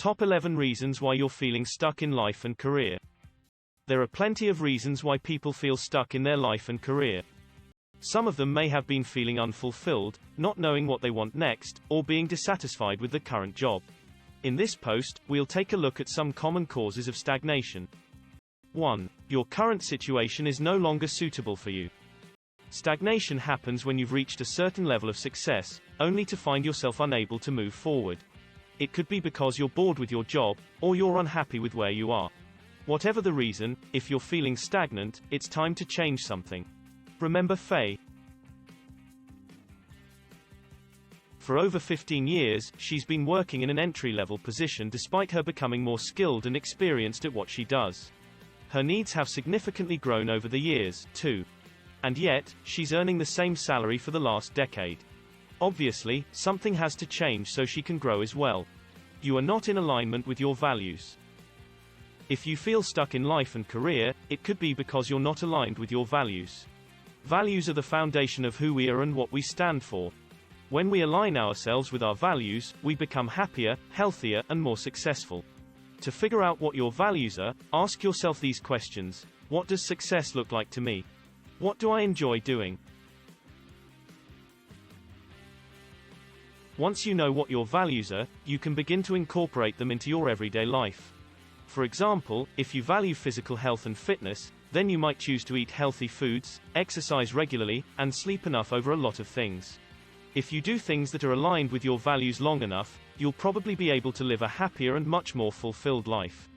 Top 11 reasons why you're feeling stuck in life and career. There are plenty of reasons why people feel stuck in their life and career. Some of them may have been feeling unfulfilled, not knowing what they want next, or being dissatisfied with the current job. In this post, we'll take a look at some common causes of stagnation. 1. Your current situation is no longer suitable for you. Stagnation happens when you've reached a certain level of success, only to find yourself unable to move forward. It could be because you're bored with your job, or you're unhappy with where you are. Whatever the reason, if you're feeling stagnant, it's time to change something. Remember Faye? For over 15 years, she's been working in an entry-level position despite her becoming more skilled and experienced at what she does. Her needs have significantly grown over the years, too. And yet, she's earning the same salary for the last decade. Obviously, something has to change so she can grow as well. You are not in alignment with your values. If you feel stuck in life and career, it could be because you're not aligned with your values. Values are the foundation of who we are and what we stand for. When we align ourselves with our values, we become happier, healthier, and more successful. To figure out what your values are, ask yourself these questions. What does success look like to me? What do I enjoy doing? Once you know what your values are, you can begin to incorporate them into your everyday life. For example, if you value physical health and fitness, then you might choose to eat healthy foods, exercise regularly, and sleep enough over a lot of things. If you do things that are aligned with your values long enough, you'll probably be able to live a happier and much more fulfilled life.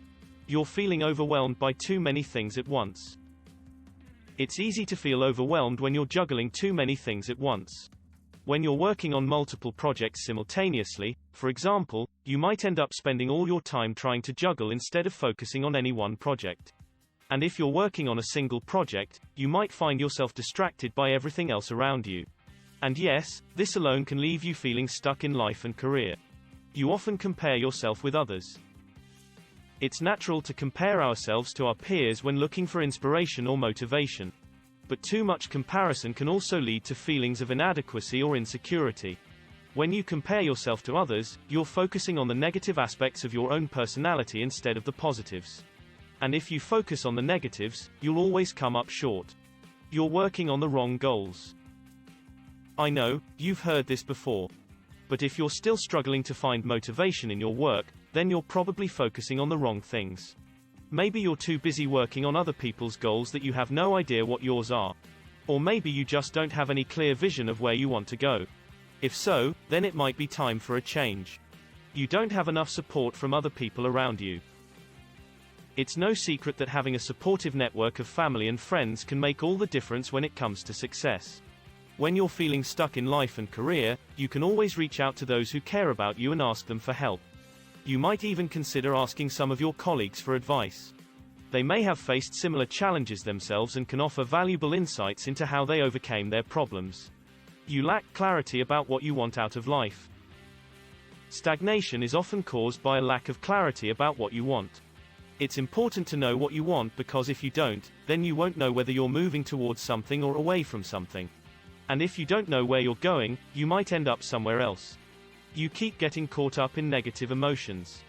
You're feeling overwhelmed by too many things at once. It's easy to feel overwhelmed when you're juggling too many things at once. When you're working on multiple projects simultaneously, for example, you might end up spending all your time trying to juggle instead of focusing on any one project. And if you're working on a single project, you might find yourself distracted by everything else around you. And yes, this alone can leave you feeling stuck in life and career. You often compare yourself with others. It's natural to compare ourselves to our peers when looking for inspiration or motivation. But too much comparison can also lead to feelings of inadequacy or insecurity. When you compare yourself to others, you're focusing on the negative aspects of your own personality instead of the positives. And if you focus on the negatives, you'll always come up short. You're working on the wrong goals. I know, you've heard this before. But if you're still struggling to find motivation in your work, then you're probably focusing on the wrong things. Maybe you're too busy working on other people's goals that you have no idea what yours are. Or maybe you just don't have any clear vision of where you want to go. If so, then it might be time for a change. You don't have enough support from other people around you. It's no secret that having a supportive network of family and friends can make all the difference when it comes to success. When you're feeling stuck in life and career, you can always reach out to those who care about you and ask them for help. You might even consider asking some of your colleagues for advice. They may have faced similar challenges themselves and can offer valuable insights into how they overcame their problems. You lack clarity about what you want out of life. Stagnation is often caused by a lack of clarity about what you want. It's important to know what you want because if you don't, then you won't know whether you're moving towards something or away from something. And if you don't know where you're going, you might end up somewhere else. You keep getting caught up in negative emotions.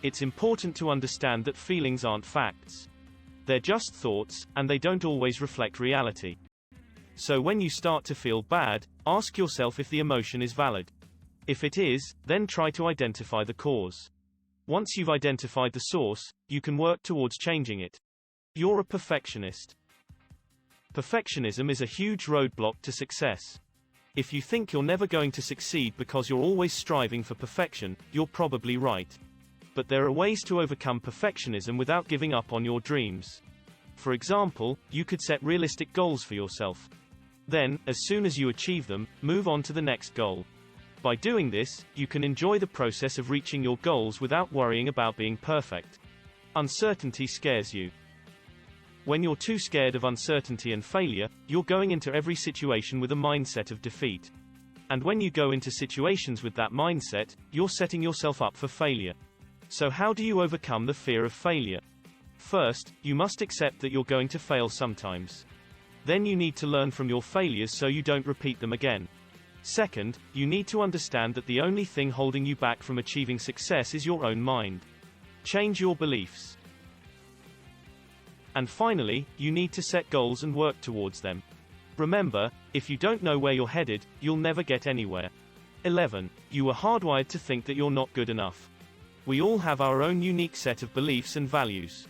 It's important to understand that feelings aren't facts. They're just thoughts, and they don't always reflect reality. So when you start to feel bad, ask yourself if the emotion is valid. If it is, then try to identify the cause. Once you've identified the source, you can work towards changing it. You're a perfectionist. Perfectionism is a huge roadblock to success. If you think you're never going to succeed because you're always striving for perfection, you're probably right. But there are ways to overcome perfectionism without giving up on your dreams. For example, you could set realistic goals for yourself. Then, as soon as you achieve them, move on to the next goal. By doing this, you can enjoy the process of reaching your goals without worrying about being perfect. Uncertainty scares you. When you're too scared of uncertainty and failure, you're going into every situation with a mindset of defeat. And when you go into situations with that mindset, you're setting yourself up for failure. So how do you overcome the fear of failure? First, you must accept that you're going to fail sometimes. Then you need to learn from your failures so you don't repeat them again. Second, you need to understand that the only thing holding you back from achieving success is your own mind. Change your beliefs. And finally, you need to set goals and work towards them. Remember, if you don't know where you're headed, you'll never get anywhere. 11. You were hardwired to think that you're not good enough. We all have our own unique set of beliefs and values.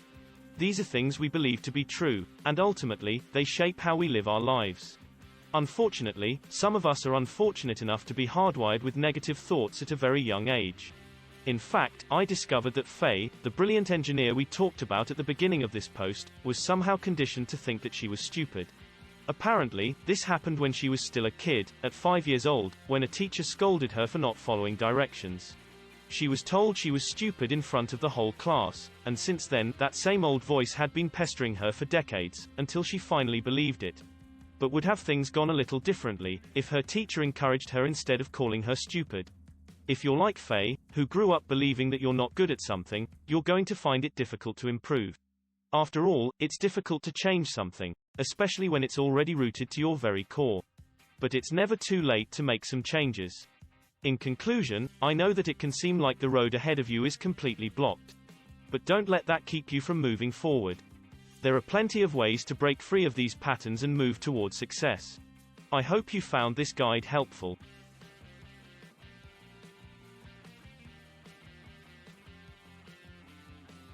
These are things we believe to be true, and ultimately, they shape how we live our lives. Unfortunately, some of us are unfortunate enough to be hardwired with negative thoughts at a very young age. In fact, I discovered that Faye, the brilliant engineer we talked about at the beginning of this post, was somehow conditioned to think that she was stupid. Apparently, this happened when she was still a kid, at 5 years old, when a teacher scolded her for not following directions. She was told she was stupid in front of the whole class, and since then, that same old voice had been pestering her for decades, until she finally believed it. But would have things gone a little differently, if her teacher encouraged her instead of calling her stupid? If you're like Faye, who grew up believing that you're not good at something, you're going to find it difficult to improve. After all, it's difficult to change something, especially when it's already rooted to your very core. But it's never too late to make some changes. In conclusion, I know that it can seem like the road ahead of you is completely blocked. But don't let that keep you from moving forward. There are plenty of ways to break free of these patterns and move towards success. I hope you found this guide helpful.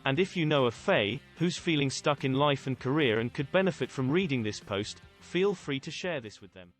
And if you know a Faye, who's feeling stuck in life and career and could benefit from reading this post, feel free to share this with them.